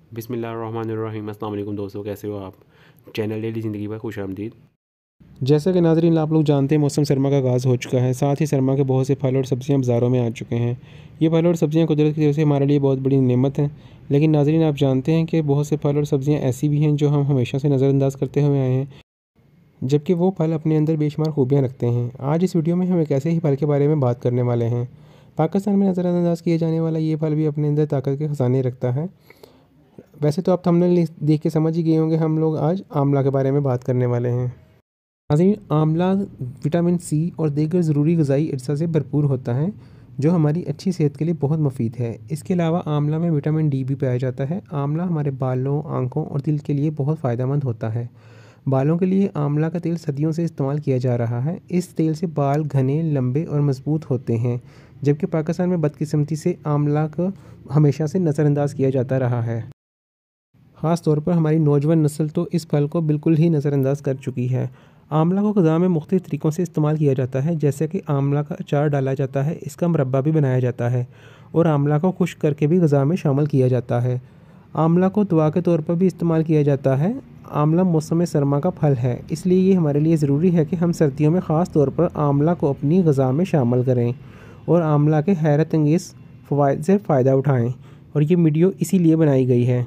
बिस्मिल्लाहिर्रहमानिर्रहीम। अस्सलाम वालेकुम दोस्तों, कैसे हो आप? चैनल डेली ज़िंदगी पर खुश आमदीद। जैसा कि नाज़रीन आप लोग जानते हैं, मौसम सरमा का आगाज़ हो चुका है। साथ ही सरमा के बहुत से फल और सब्ज़ियां बाज़ारों में आ चुके हैं। ये फल और सब्ज़ियां कुदरत की तरफ से हमारे लिए बहुत बड़ी नेमत हैं। लेकिन नाज़रीन आप जानते हैं कि बहुत से फल और सब्ज़ियां ऐसी भी हैं जो हम हमेशा से नज़रअंदाज करते हुए आए हैं, जबकि वो फल अपने अंदर बेशुमार खूबियाँ रखते हैं। आज इस वीडियो में हम एक ऐसे ही फल के बारे में बात करने वाले हैं। पाकिस्तान में नज़रअंदाज किए जाने वाला ये फल भी अपने अंदर ताकत के ख़जाने रखता है। वैसे तो आप थंबनेल देख के समझ ही गए होंगे, हम लोग आज आंवला के बारे में बात करने वाले हैं। नाज़रीन, आंवला विटामिन सी और दीगर ज़रूरी ग़िज़ाई अज्जा से भरपूर होता है, जो हमारी अच्छी सेहत के लिए बहुत मुफीद है। इसके अलावा आंवला में विटामिन डी भी पाया जाता है। आंवला हमारे बालों, आँखों और दिल के लिए बहुत फ़ायदेमंद होता है। बालों के लिए आंवला का तेल सदियों से इस्तेमाल किया जा रहा है। इस तेल से बाल घने, लंबे और मज़बूत होते हैं, जबकि पाकिस्तान में बदकिस्मती से आंवला को हमेशा से नज़रअंदाज किया जाता रहा है। ख़ास तौर पर हमारी नौजवान नस्ल तो इस फल को बिल्कुल ही नज़रअंदाज कर चुकी है। आंवला को ग़िज़ा में मुख्तलिफ़ तरीक़ों से इस्तेमाल किया जाता है, जैसे कि आंवला का अचार डाला जाता है, इसका मुरब्बा भी बनाया जाता है और आंवला को खुश्क करके भी ग़िज़ा में शामिल किया जाता है। आंवला को दवा के तौर पर भी इस्तेमाल किया जाता है। आंवला मौसम सरमा का फल है, इसलिए ये हमारे लिए ज़रूरी है कि हम सर्दियों में ख़ास तौर पर आंवला को अपनी ग़िज़ा में शामिल करें और आंवला के हैरत अंगेज़ फ़वाइद से फ़ायदा उठाएँ। और ये वीडियो इसीलिए बनाई गई है।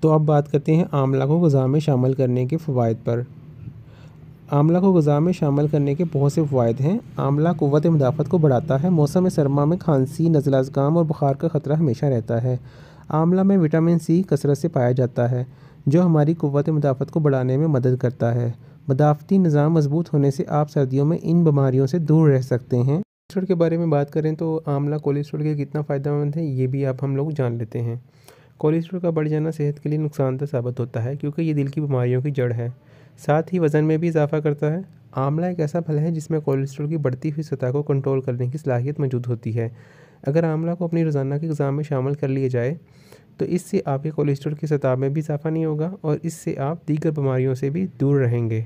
तो अब बात करते हैं आंवला को ग़िज़ा में शामिल करने के फ़वाइद पर। आंवला को ग़िज़ा में शामिल करने के बहुत से फ़वाइद हैं। आंवला क़ुव्वत मुदाफ़त को बढ़ाता है। मौसम सरमा में खांसी, नज़ला ज़ुकाम और बुखार का ख़तरा हमेशा रहता है। आंवला में विटामिन सी कसरत से पाया जाता है, जो हमारी क़ुव्वत मुदाफ़त को बढ़ाने में मदद करता है। मदाफ़ती निज़ाम मज़बूत होने से आप सर्दियों में इन बीमारियों से दूर रह सकते हैं। कोलेस्ट्रॉल के बारे में बात करें तो आंवला कोलेस्ट्रॉल के कितना फ़ायदेमंद है, ये भी आप हम लोग जान लेते हैं। कोलेस्ट्रॉल का बढ़ जाना सेहत के लिए नुकसानदेह साबित होता है, क्योंकि ये दिल की बीमारियों की जड़ है। साथ ही वज़न में भी इजाफ़ा करता है। आंवला एक ऐसा फल है जिसमें कोलेस्ट्रॉल की बढ़ती हुई सतह को कंट्रोल करने की सलाहियत मौजूद होती है। अगर आंवला को अपनी रोज़ाना की ग़िज़ा में शामिल कर लिया जाए तो इससे आपके कोलेस्ट्रॉल की सतह में भी इजाफ़ा नहीं होगा और इससे आप दीगर बीमारियों से भी दूर रहेंगे।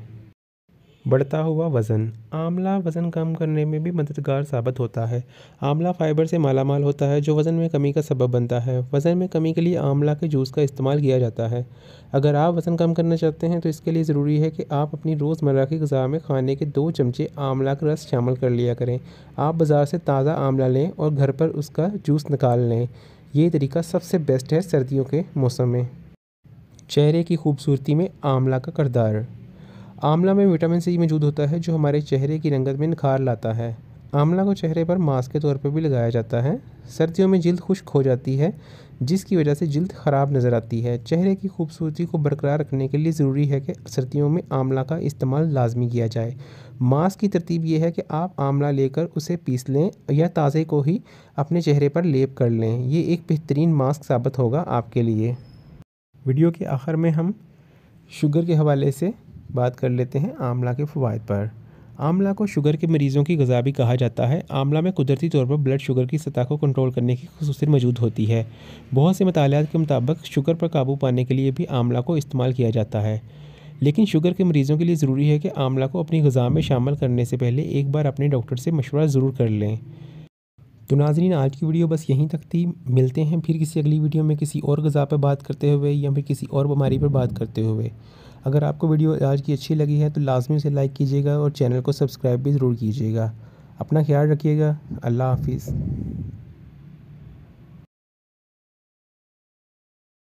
बढ़ता हुआ वज़न। आंवला वज़न कम करने में भी मददगार साबित होता है। आंवला फ़ाइबर से मालामाल होता है, जो वज़न में कमी का सबब बनता है। वज़न में कमी के लिए आंवला के जूस का इस्तेमाल किया जाता है। अगर आप वज़न कम करना चाहते हैं तो इसके लिए ज़रूरी है कि आप अपनी रोज़मर्रा की ग़िज़ा में खाने के 2 चमचे आंवला का रस शामिल कर लिया करें। आप बाज़ार से ताज़ा आंवला लें और घर पर उसका जूस निकाल लें। ये तरीका सबसे बेस्ट है सर्दियों के मौसम में। चेहरे की खूबसूरती में आंवला का किरदार। आंवला में विटामिन सी मौजूद होता है, जो हमारे चेहरे की रंगत में निखार लाता है। आंवला को चेहरे पर मास्क के तौर पर भी लगाया जाता है। सर्दियों में जिल्द खुश्क हो जाती है, जिसकी वजह से जिल्द ख़राब नज़र आती है। चेहरे की खूबसूरती को बरकरार रखने के लिए ज़रूरी है कि सर्दियों में आंवला का इस्तेमाल लाजमी किया जाए। मास्क की तरतीब यह है कि आप आंवला लेकर उसे पीस लें या ताज़े को ही अपने चेहरे पर लेप कर लें। ये एक बेहतरीन मास्क साबित होगा आपके लिए। वीडियो के आखिर में हम शुगर के हवाले से बात कर लेते हैं आंवला के फ़वाइद पर। आंवला को शुगर के मरीज़ों की ग़िज़ा भी कहा जाता है। आंवला में कुदरती तौर पर ब्लड शुगर की सतह को कंट्रोल करने की ख़ुसूसियत मौजूद होती है। बहुत से मतालियात के मुताबिक शुगर पर काबू पाने के लिए भी आंवला को इस्तेमाल किया जाता है, लेकिन शुगर के मरीज़ों के लिए ज़रूरी है कि आंवला को अपनी ग़िज़ा में शामिल करने से पहले एक बार अपने डॉक्टर से मशवरा ज़रूर कर लें। तो नाज़रीन, आज की वीडियो बस यहीं तक थी। मिलते हैं फिर किसी अगली वीडियो में किसी और ग़िज़ा पर बात करते हुए या फिर किसी और बीमारी पर बात करते हुए। अगर आपको वीडियो आज की अच्छी लगी है तो लाजमी उसे लाइक कीजिएगा और चैनल को सब्सक्राइब भी ज़रूर कीजिएगा। अपना ख्याल रखिएगा। अल्लाह हाफिज़।